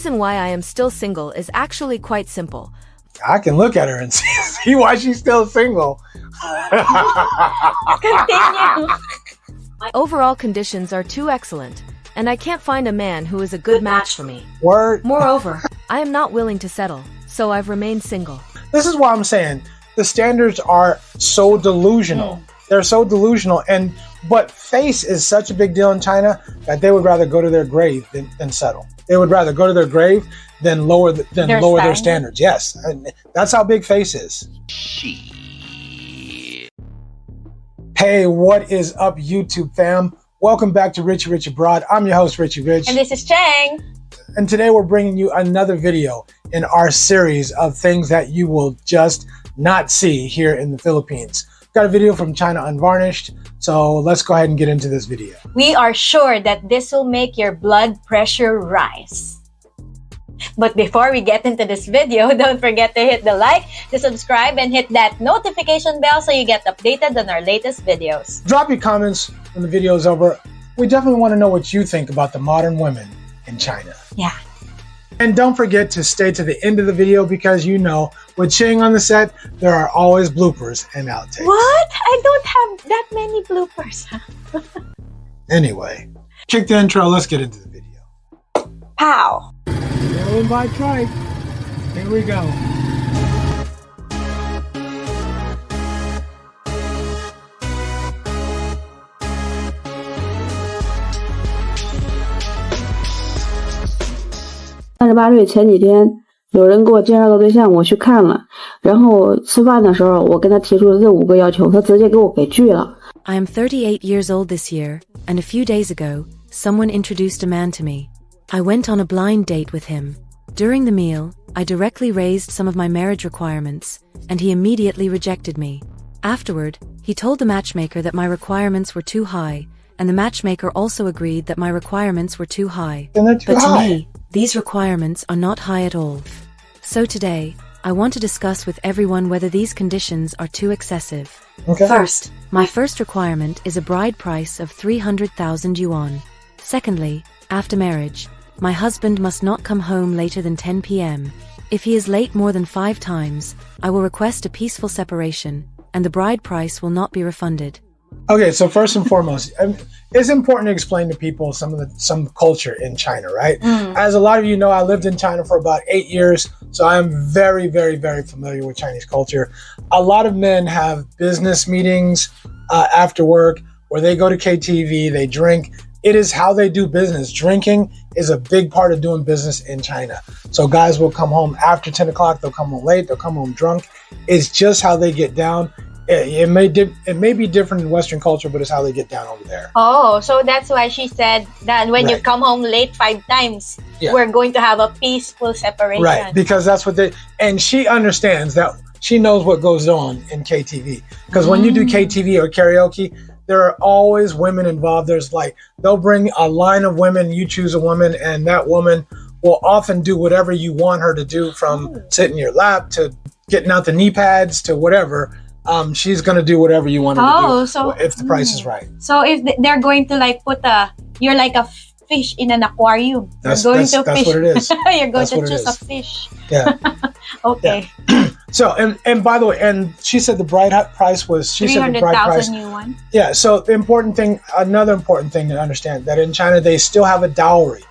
reason why I am still single is actually quite simple. I can look at her and see why she's still single. Continue. My overall conditions are too excellent, and I can't find a man who is a good match for me. Word. Moreover, I am not willing to settle, so I've remained single. This is why I'm saying the standards are so delusional. They're so delusional, but face is such a big deal in China that they would rather go to their grave than settle. They would rather go to their grave than lower their standards. Yes, and that's how big face is. Hey, what is up, YouTube fam? Welcome back to Richie Rich Abroad. I'm your host, Richie Rich. And this is Chang. And today we're bringing you another video in our series of things that you will just not see here in the Philippines. Got a video from China Unvarnished, so let's go ahead and get into this video. We are sure that this will make your blood pressure rise. But before we get into this video, don't forget to hit the like, to subscribe, and hit that notification bell so you get updated on our latest videos. Drop your comments when the video is over. We definitely want to know what you think about the modern women in China. Yeah. And don't forget to stay to the end of the video because you know, with Ching on the set, there are always bloopers and outtakes. What? I don't have that many bloopers. Anyway, kick the intro. Let's get into the video. Pow. Rolling by trike. Here we go.38岁前几天，有人给我介绍个对象，我去看了，然后吃饭的时候，我跟他提出了这5个要求，他直接给我给拒了。I am 38 years old this year, and a few days ago, someone introduced a man to me. I went on a blind date with him. During the meal, I directly raised some of my marriage requirements, and he immediately rejected me. Afterward, he told the matchmaker that my requirements were too high, and the matchmaker also agreed that my requirements were too high. But to me, these requirements are not high at all. So today, I want to discuss with everyone whether these conditions are too excessive. Okay. First, my first requirement is a bride price of 300,000 yuan. Secondly, after marriage, my husband must not come home later than 10 p.m. If he is late more than 5 times, I will request a peaceful separation, and the bride price will not be refunded. Okay, so first and foremost, it's important to explain to people some culture in China, right? As a lot of you know, I lived in China for about 8 years, so I'm very, very, very familiar with Chinese culture. A lot of men have business meetings after work where they go to KTV, they drink. It is how they do business. Drinking is a big part of doing business in China. So guys will come home after 10 o'clock, they'll come home late, they'll come home drunk. It's just how they get down. It may be different in Western culture, but it's how they get down over there. Oh, so that's why she said that when you come home late 5 times, we're going to have a peaceful separation. Right, because that's what and she understands that. She knows what goes on in KTV. Because when you do KTV or karaoke, there are always women involved. They'll bring a line of women, you choose a woman, and that woman will often do whatever you want her to do, from sitting in your lap to getting out the knee pads to whatever. She's going to do whatever you want her to do, so if the price is right. So if they're going to put you're like a fish in an aquarium. That's what it is. You're going to choose a fish. Yeah. Okay. Yeah. So, and by the way, and she said the bride price was, 300,000 yuan. Yeah. So another important thing to understand, that in China, they still have a dowry,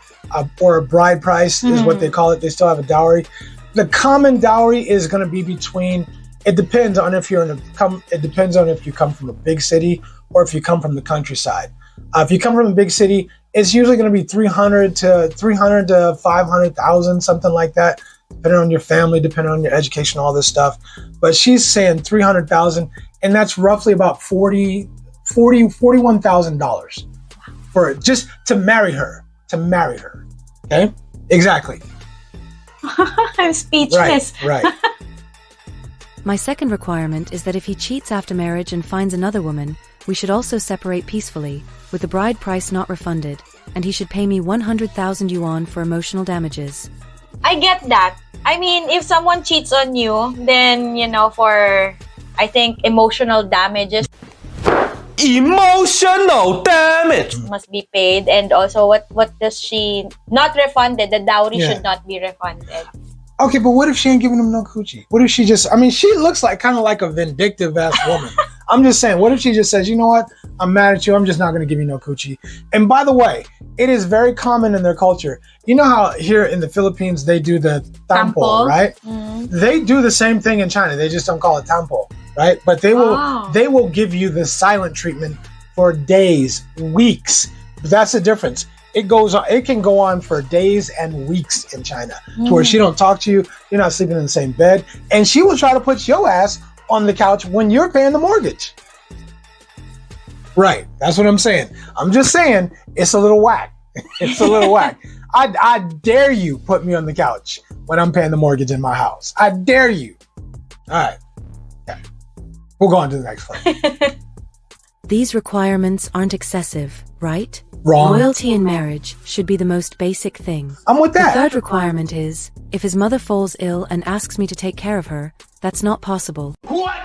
or a bride price is what they call it. They still have a dowry. The common dowry is going to be between, it depends on if you come from a big city or if you come from the countryside. If you come from a big city, it's usually going to be 300 to 500,000, something like that, depending on your family, depending on your education, all this stuff. But she's saying 300,000, and that's roughly about $41,000 for just to marry her. Okay, exactly. I'm speechless. Right. My second requirement is that if he cheats after marriage and finds another woman, we should also separate peacefully, with the bride price not refunded, and he should pay me 100,000 yuan for emotional damages. I get that. I mean, if someone cheats on you, then, for, I think, emotional damages. Emotional damage. Must be paid, and also what does she not refunded? The dowry should not be refunded. Okay, but what if she ain't giving him no coochie? What if she just, I mean, she looks like kind of like a vindictive ass woman. I'm just saying, what if she just says, you know what? I'm mad at you. I'm just not going to give you no coochie. And by the way, it is very common in their culture. You know how here in the Philippines, they do the tampo, right? They do the same thing in China. They just don't call it tampo, right? But they will give you the silent treatment for days, weeks. That's the difference. It can go on for days and weeks in China to where she don't talk to you. You're not sleeping in the same bed. And she will try to put your ass on the couch when you're paying the mortgage. Right. That's what I'm saying. I'm just saying it's a little whack. It's a little whack. I dare you put me on the couch when I'm paying the mortgage in my house. I dare you. All right. Yeah. We'll go on to the next one. These requirements aren't excessive, right? Wrong. Loyalty in marriage should be the most basic thing. I'm with that. The third requirement is, if his mother falls ill and asks me to take care of her, that's not possible. What?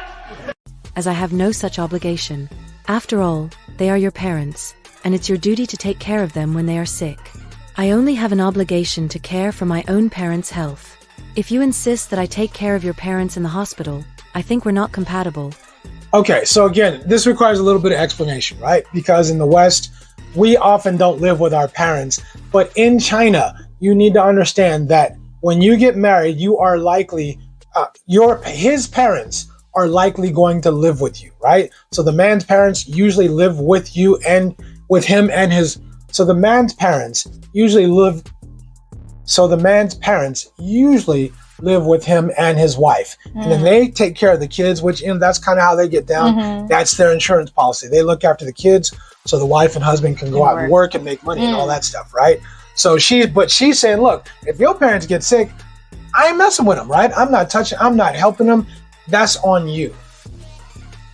As I have no such obligation. After all, they are your parents, and it's your duty to take care of them when they are sick. I only have an obligation to care for my own parents' health. If you insist that I take care of your parents in the hospital, I think we're not compatible. Okay, so again, this requires a little bit of explanation, right? Because in the West, we often don't live with our parents. But in China, you need to understand that when you get married, you are likely, his parents are likely going to live with you, right? So the man's parents usually live with you and with him and his, so the man's parents usually live with him and his wife. And then they take care of the kids, which, that's kind of how they get down. That's their insurance policy. They look after the kids so the wife and husband can go out and work and make money and all that stuff, right? So she's saying, look, if your parents get sick, I ain't messing with them, right? I'm not helping them. That's on you.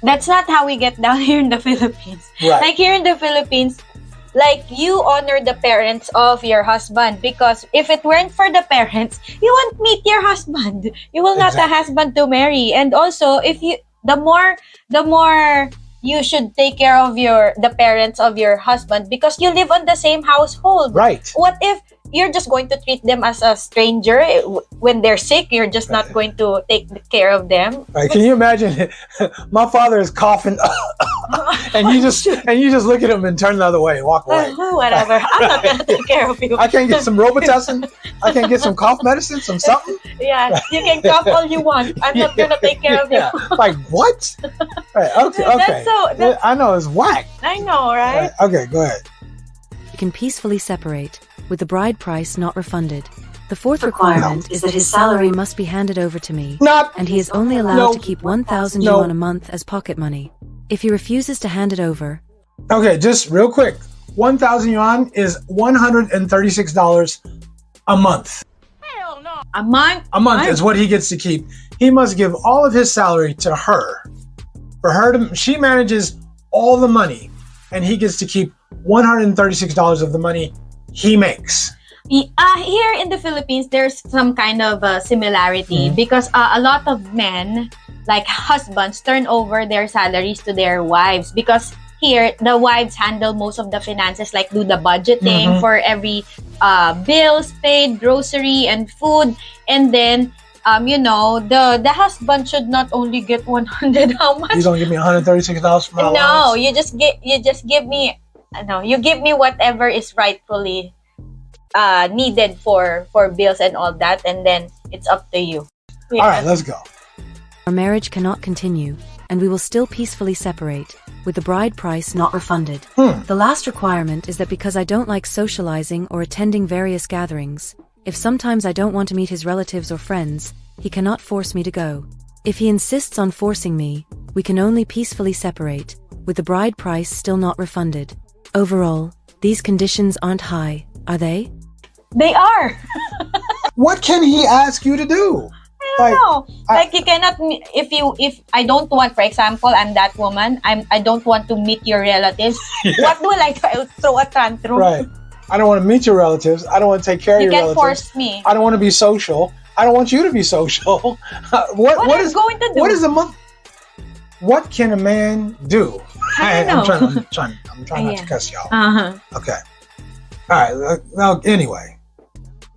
That's not how we get down here in the Philippines. Right. Like here in the Philippines, like you honor the parents of your husband, because if it weren't for the parents, you won't meet your husband. You will not have a husband to marry. And also, if you the more you should take care of the parents of your husband, because you live on the same household. Right. What if you're just going to treat them as a stranger when they're sick? You're just not going to take care of them. Right. Can you imagine? My father is coughing, and you just look at him and turn the other way and walk away. Whatever. I'm not gonna take care of you. I can't get some Robitussin. I can't get some cough medicine, some something. Yeah, you can cough all you want. I'm not gonna take care of you. Like what? Right. Okay. I know it's whack. I know, right? Okay, go ahead. You can peacefully separate, with the bride price not refunded. The fourth requirement is that his salary must be handed over to me, and he is only allowed to keep 1,000 yuan a month as pocket money. If he refuses to hand it over... Okay, just real quick. 1,000 yuan is $136 a month. Hell no. A month? A month is what he gets to keep. He must give all of his salary to her. She manages all the money, and he gets to keep $136 of the money he makes. Here in the Philippines, there's some kind of similarity because a lot of men, like husbands, turn over their salaries to their wives, because here the wives handle most of the finances, like do the budgeting for every bills paid, grocery and food, and then the husband should not only get 100. How much? You don't give me $136 for my allowance? No, you give me whatever is rightfully needed for bills and all that, and then it's up to you. Yeah. All right, let's go. Our marriage cannot continue, and we will still peacefully separate, with the bride price not refunded. The last requirement is that because I don't like socializing or attending various gatherings, if sometimes I don't want to meet his relatives or friends, he cannot force me to go. If he insists on forcing me, we can only peacefully separate, with the bride price still not refunded. Overall, these conditions aren't high, are they? They are. What can he ask you to do? I don't know. Like you cannot, if I don't want, for example, I'm that woman, I don't want to meet your relatives. What will I throw a tantrum? Right. I don't want to meet your relatives. I don't want to take care of your relatives. You can force me. I don't want to be social. I don't want you to be social. What is going to do? What is a month? What can a man do? I don't know. I'm trying not to cuss y'all. Uh-huh. Okay. All right. Well, anyway.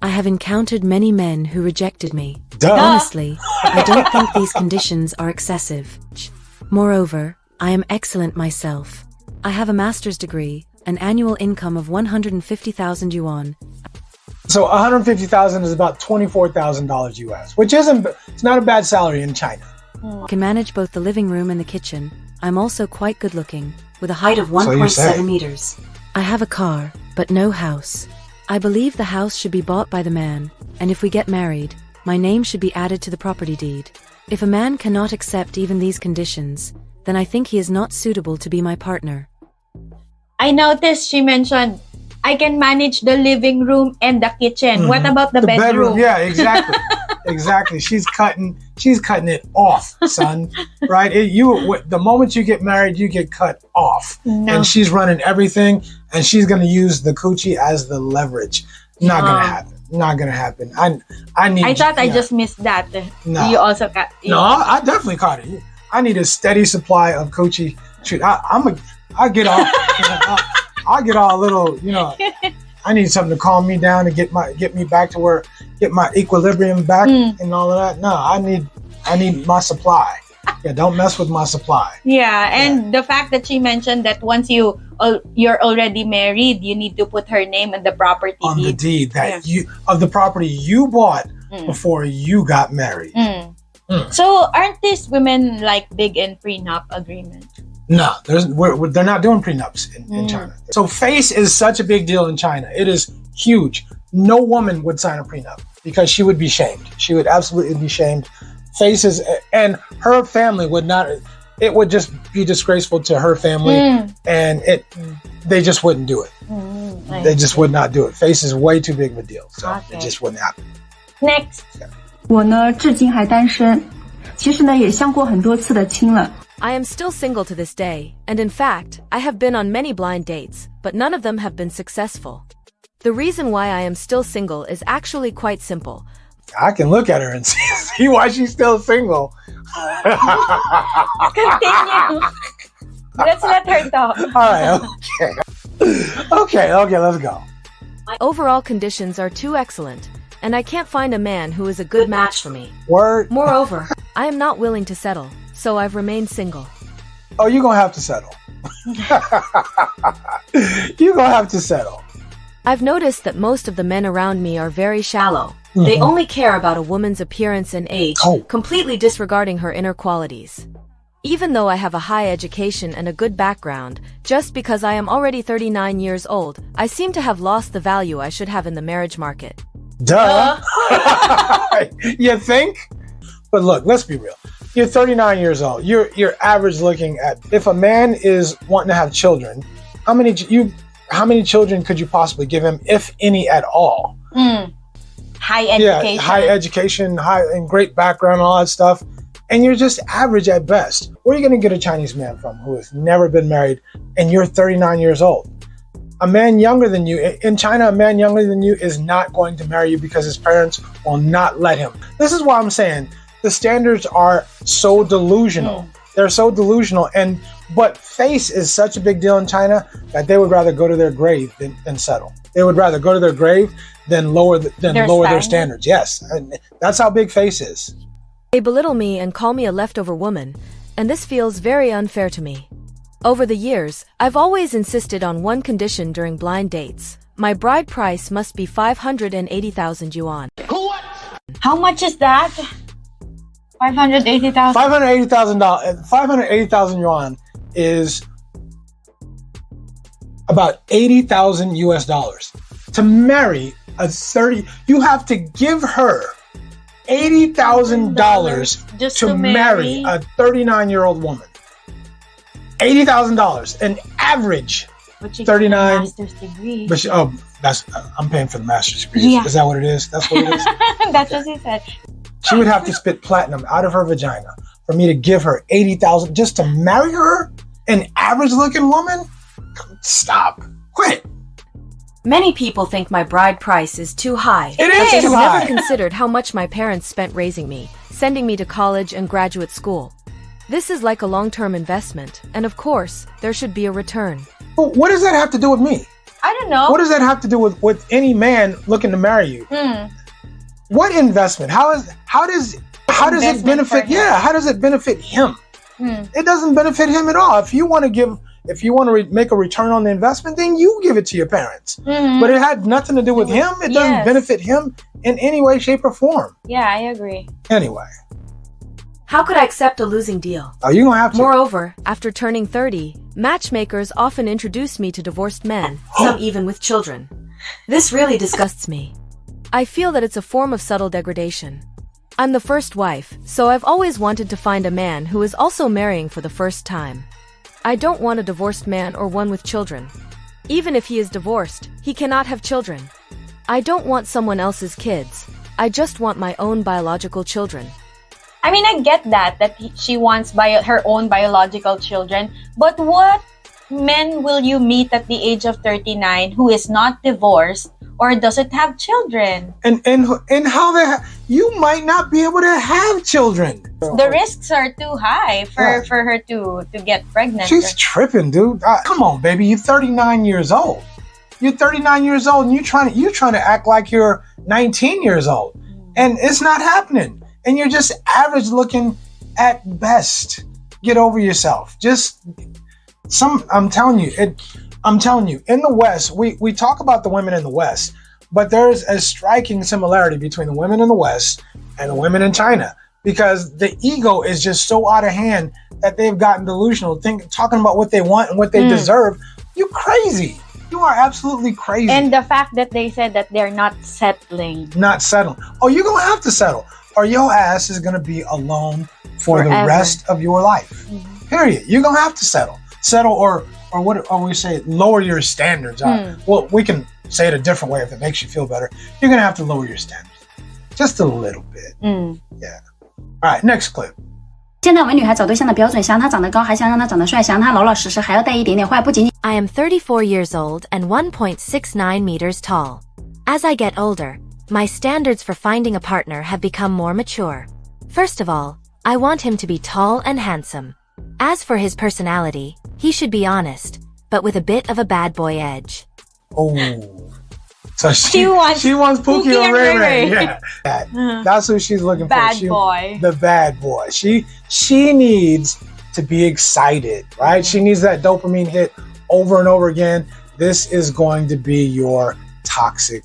I have encountered many men who rejected me. Duh. Honestly, I don't think these conditions are excessive. Moreover, I am excellent myself. I have a master's degree, an annual income of 150,000 yuan. So 150,000 is about $24,000 US, which it's not a bad salary in China. I can manage both the living room and the kitchen. I'm also quite good looking, with a height of So you say. 1.7 meters. I have a car, but no house. I believe the house should be bought by the man, and if we get married, my name should be added to the property deed. If a man cannot accept even these conditions, then I think he is not suitable to be my partner. I noticed she mentioned, I can manage the living room and the kitchen. What about the bedroom? Yeah, exactly. Exactly. She's cutting it off, son. Right? The moment you get married, you get cut off. No. And she's running everything, and she's going to use the coochie as the leverage. Not going to happen. Not going to happen. I thought I just missed that. No. You also got... No, I definitely caught it. I need a steady supply of coochie. Shoot, I'll get all, I'll get all a little, I need something to calm me down and get me back to get my equilibrium back and all of that. No, I need my supply. Yeah, don't mess with my supply. Yeah, and the fact that she mentioned that once you're already married, you need to put her name on the property on deed. the deed that of the property you bought before you got married. So aren't these women like big in prenup agreement? No, they're not doing prenups in China. So face is such a big deal in China. It is huge. No woman would sign a prenup because she would be shamed. She would absolutely be shamed. Faces and her family would not. It would just be disgraceful to her family, and they just wouldn't do it. They just would not do it. Face is way too big of a deal, so it just wouldn't happen. Next. 我呢，至今还单身，其实呢，也相过很多次的亲了。 I am still single to this day, and in fact, I have been on many blind dates, but none of them have been successful. The reason why I am still single is actually quite simple. I can look at her and see why she's still single. Continue. Let's let her talk. All right, okay, let's go. My overall conditions are too excellent, and I can't find a man who is a good match for me. Word. Moreover, I am not willing to settle, so I've remained single. Oh, you're gonna have to settle. You're gonna have to settle. I've noticed that most of the men around me are very shallow. They only care about a woman's appearance and age, completely disregarding her inner qualities. Even though I have a high education and a good background, just because I am already 39 years old, I seem to have lost the value I should have in the marriage market. Duh. You think? But look, let's be real. You're 39 years old. You're average looking at. If a man is wanting to have children, how many children could you possibly give him, if any at all? High education. Yeah, high education, and great background, all that stuff. And you're just average at best. Where are you going to get a Chinese man from who has never been married and you're 39 years old? A man younger than you, in China, a man younger than you is not going to marry you because his parents will not let him. This is why I'm saying the standards are so delusional. They're so delusional. But face is such a big deal in China that they would rather go to their grave than settle. They would rather go to their grave than lower their standards. Yes, and that's how big face is. They belittle me and call me a leftover woman, and this feels very unfair to me. Over the years, I've always insisted on one condition during blind dates. My bride price must be 580,000 yuan. How much is that? 580,000. $580,000 yuan is about 80,000 US dollars. To marry you have to give her $80,000 to marry a 39-year-old woman. $80,000, an average. 39. Master's degree. But I'm paying for the master's degree. Yeah. Is that what it is? That's what it is. That's what she said. She would have to spit platinum out of her vagina for me to give her $80,000 just to marry her, an average-looking woman. Stop. Quit. Many people think my bride price is too high. It is too I've high. never considered how much my parents spent raising me, sending me to college and graduate school. This is like a long-term investment, and of course, there should be a return. But what does that have to do with me? I don't know. What does that have to do with any man looking to marry you? What investment? How does it benefit? Yeah, how does it benefit him? It doesn't benefit him at all. If you want to make a return on the investment, then you give it to your parents. But it had nothing to do with him. It doesn't benefit him in any way, shape, or form. Yeah, I agree. Anyway. How could I accept a losing deal? Oh, you don't have to. Moreover, after turning 30, matchmakers often introduce me to divorced men, some even with children. This really disgusts me. I feel that it's a form of subtle degradation. I'm the first wife, so I've always wanted to find a man who is also marrying for the first time. I don't want a divorced man or one with children. Even if he is divorced, he cannot have children. I don't want someone else's kids. I just want my own biological children. I mean, I get that she wants her own biological children. But what men will you meet at the age of 39 who is not divorced or doesn't have children? And how you might not be able to have children. The risks are too high for her to get pregnant. She's tripping, dude. Come on, baby. You're 39 years old. You're 39 years old, and you're trying to act like you're 19 years old, and it's not happening. And you're just average looking at best. Get over yourself. I'm telling you, in the West, we talk about the women in the West, but there's a striking similarity between the women in the West and the women in China, because the ego is just so out of hand that they've gotten delusional, talking about what they want and what they deserve. You crazy. You are absolutely crazy. And the fact that they said that they're not settling. Not settling. Oh, you're going to have to settle, or your ass is going to be alone for forever. The rest of your life. Period. You're going to have to settle, or we say lower your standards. Well, we can say it a different way if it makes you feel better. You're going to have to lower your standards just a little bit. Yeah. All right, next clip. 现在我们女孩找对象的标准，想让他长得高，还想让他长得帅，想让他老老实实，还要带一点点坏，不仅仅 I am 34 years old and 1.69 meters tall. As I get older, my standards for finding a partner have become more mature. First of all, I want him to be tall and handsome. As for his personality, he should be honest, but with a bit of a bad boy edge. Oh. So she wants Pookie and Ray Ray. Yeah. That's who she's looking for. Bad boy. The bad boy. She needs to be excited, right? She needs that dopamine hit over and over again. This is going to be your toxic.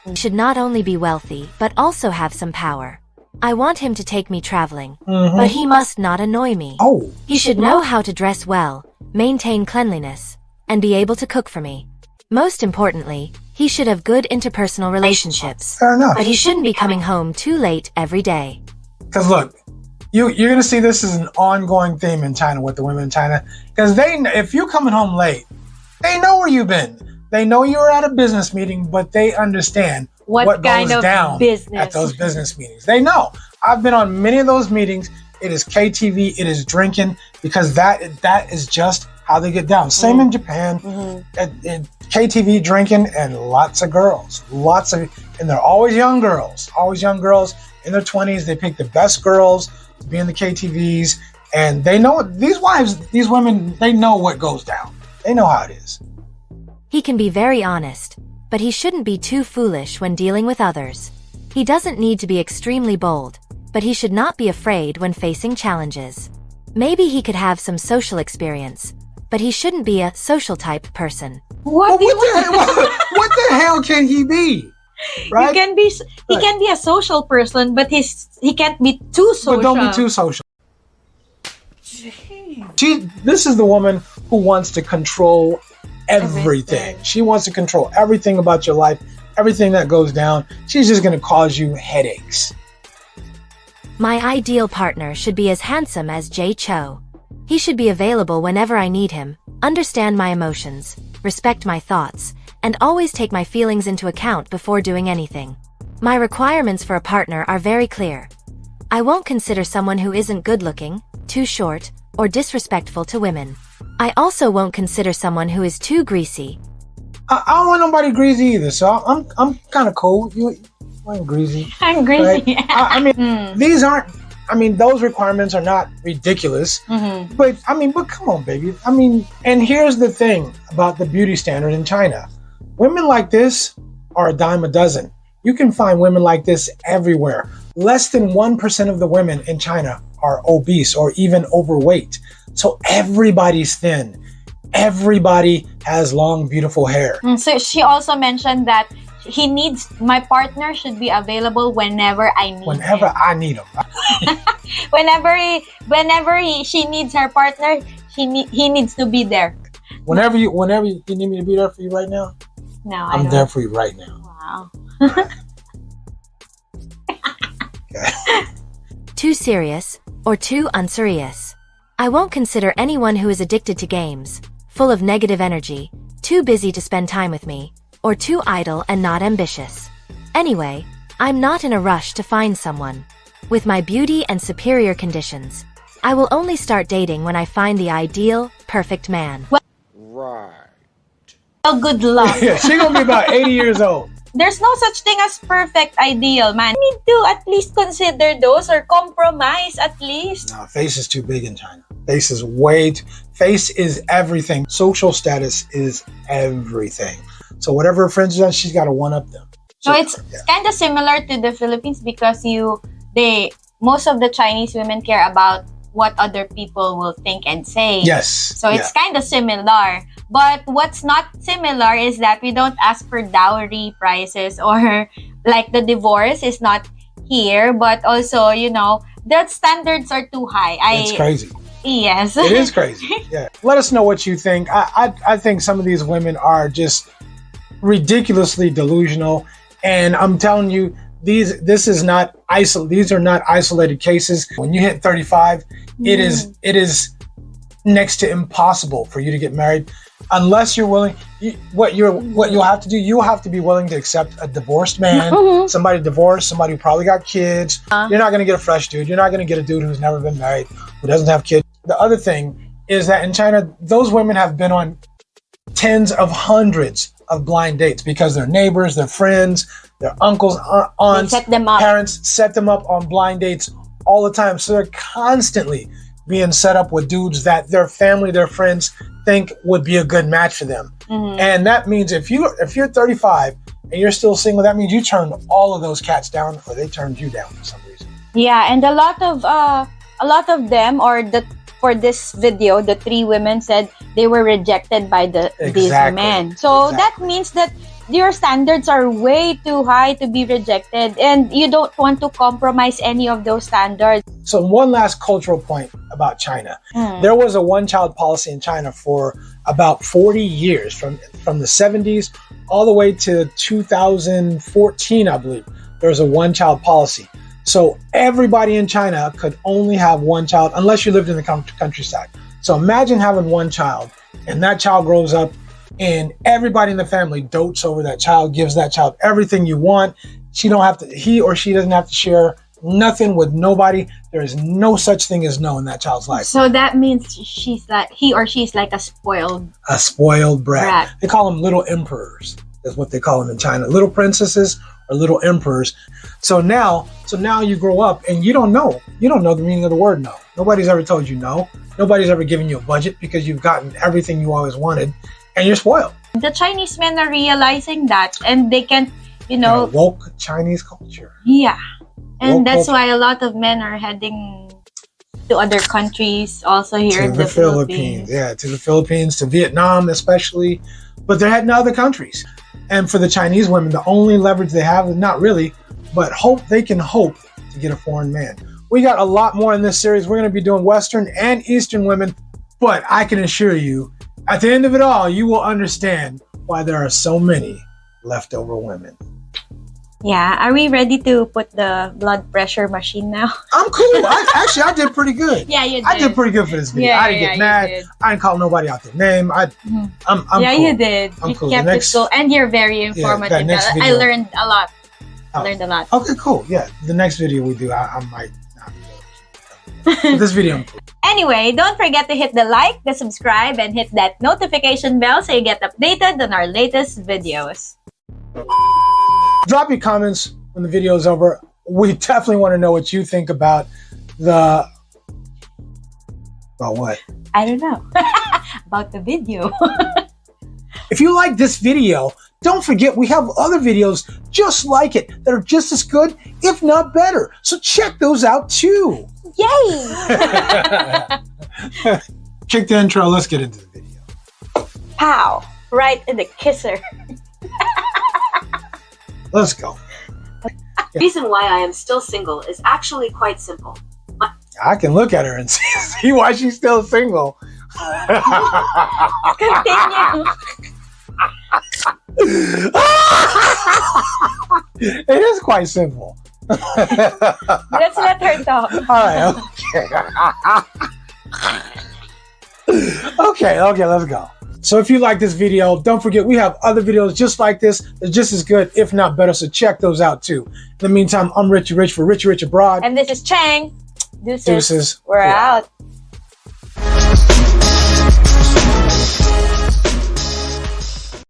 He should not only be wealthy, but also have some power. I want him to take me traveling, but he must not annoy me. Oh. He should know how to dress well, maintain cleanliness, and be able to cook for me. Most importantly, he should have good interpersonal relationships. Fair enough. But he shouldn't be coming home too late every day. Because look, you're going to see this as an ongoing theme in China with the women in China. Because if you're coming home late, they know where you've been. They know you were at a business meeting, but they understand what kind goes of down business at those business meetings. They know. I've been on many of those meetings. It is KTV. It is drinking, because that is just how they get down. Same in Japan. KTV, drinking, and lots of girls. And they're always young girls. Always young girls in their 20s. They pick the best girls to be in the KTVs. And they know, these women, they know what goes down. They know how it is. He can be very honest, but he shouldn't be too foolish when dealing with others. He doesn't need to be extremely bold, but he should not be afraid when facing challenges. Maybe he could have some social experience, but he shouldn't be a social type person. What the hell can he be? Right? He can be a social person, but he can't be too social. But don't be too social. This is the woman who wants to control everything. She wants to control everything about your life, everything that goes down. She's just going to cause you headaches. My ideal partner should be as handsome as Jay Cho. He should be available whenever I need him, understand my emotions, respect my thoughts, and always take my feelings into account before doing anything. My requirements for a partner are very clear. I won't consider someone who isn't good-looking, too short, or disrespectful to women. I also won't consider someone who is too greasy. I don't want nobody greasy either, so I'm kind of cool. You ain't greasy. I'm greasy. Right? I mean, these aren't I mean, those requirements are not ridiculous. But come on, baby. I mean, and here's the thing about the beauty standard in China. Women like this are a dime a dozen. You can find women like this everywhere. Less than 1% of the women in China are obese or even overweight. So everybody's thin. Everybody has long, beautiful hair. So she also mentioned that my partner should be available whenever I need him. I need him. She needs her partner, he needs to be there. Whenever you need me to be there for you right now? No, I'm there for you right now. Wow. Okay. Too serious or too unserious. I won't consider anyone who is addicted to games, full of negative energy, too busy to spend time with me, or too idle and not ambitious. Anyway, I'm not in a rush to find someone. With my beauty and superior conditions, I will only start dating when I find the ideal, perfect man. Right. Well, good luck. Yeah, she's gonna be about 80 years old. There's no such thing as perfect ideal, man. You need to at least consider those or compromise at least. No, face is too big in China. Face is everything. Social status is everything. So whatever her friends are, she's got to one up them. So it's kind of similar to the Philippines because most of the Chinese women care about what other people will think and say. Yes. So it's kind of similar. But what's not similar is that we don't ask for dowry prices or like the divorce is not here. But also, the standards are too high. It's crazy. Yes. It is crazy. Yeah. Let us know what you think. I think some of these women are just ridiculously delusional. And I'm telling you, these are not isolated cases. When you hit 35, it is next to impossible for you to get married unless you're willing. What you'll have to do, you'll have to be willing to accept a divorced man, somebody divorced, somebody who probably got kids. You're not going to get a fresh dude. You're not going to get a dude who's never been married, who doesn't have kids. The other thing is that in China, those women have been on tens of hundreds of blind dates because their neighbors, their friends, their uncles, aunts, parents set them up on blind dates all the time. So they're constantly being set up with dudes that their family, their friends think would be a good match for them. And that means if you're 35 and you're still single, that means you turned all of those cats down or they turned you down for some reason. Yeah, and a lot of them, for this video, the 3 women said they were rejected by these men. So that means that your standards are way too high to be rejected and you don't want to compromise any of those standards. So one last cultural point about China. There was a one-child policy in China for about 40 years, from the 70s all the way to 2014, I believe. There was a one-child policy. So everybody in China could only have one child unless you lived in the countryside. So imagine having one child and that child grows up and everybody in the family dotes over that child, gives that child everything you want. He or she doesn't have to share nothing with nobody. There is no such thing as no in that child's life. So that means he or she's like a spoiled brat. They call them little emperors. That's what they call them in China. Little princesses or little emperors. So now you grow up and you don't know the meaning of the word no. Nobody's ever told you no. Nobody's ever given you a budget because you've gotten everything you always wanted and you're spoiled. The Chinese men are realizing that and they can't, woke Chinese culture. Yeah. And woke that's culture. Why a lot of men are heading to other countries, also here in the Philippines. Yeah, to the Philippines, to Vietnam especially. But they're heading to other countries. And for the Chinese women, the only leverage they have is not really, but they can hope to get a foreign man. We got a lot more in this series. We're going to be doing Western and Eastern women, but I can assure you, at the end of it all, you will understand why there are so many leftover women. Yeah, are we ready to put the blood pressure machine now? I'm cool. I did pretty good. Yeah, you did. I did pretty good for this video. I didn't get mad. I didn't call nobody out their name. I'm cool. You did. I'm you cool. kept it cool, and you're very informative. I learned a lot. Okay, cool. Yeah, the next video we do, I might not be able to. This video, I'm cool. Anyway, don't forget to hit the like, the subscribe, and hit that notification bell so you get updated on our latest videos. Drop your comments when the video is over. We definitely want to know what you think about About what? I don't know. About the video. If you like this video, don't forget we have other videos just like it that are just as good, if not better. So check those out too. Yay! Check the intro. Let's get into the video. Pow! Right in the kisser. Let's go. The reason why I am still single is actually quite simple. I can look at her and see why she's still single. Continue. It is quite simple. Let's let her talk. All right, okay, let's go. So if you like this video, don't forget we have other videos just like this. They're just as good, if not better, so check those out too. In the meantime, I'm Richie Rich for Richie Rich Abroad. And this is Chang. Deuces. Deuces. We're out.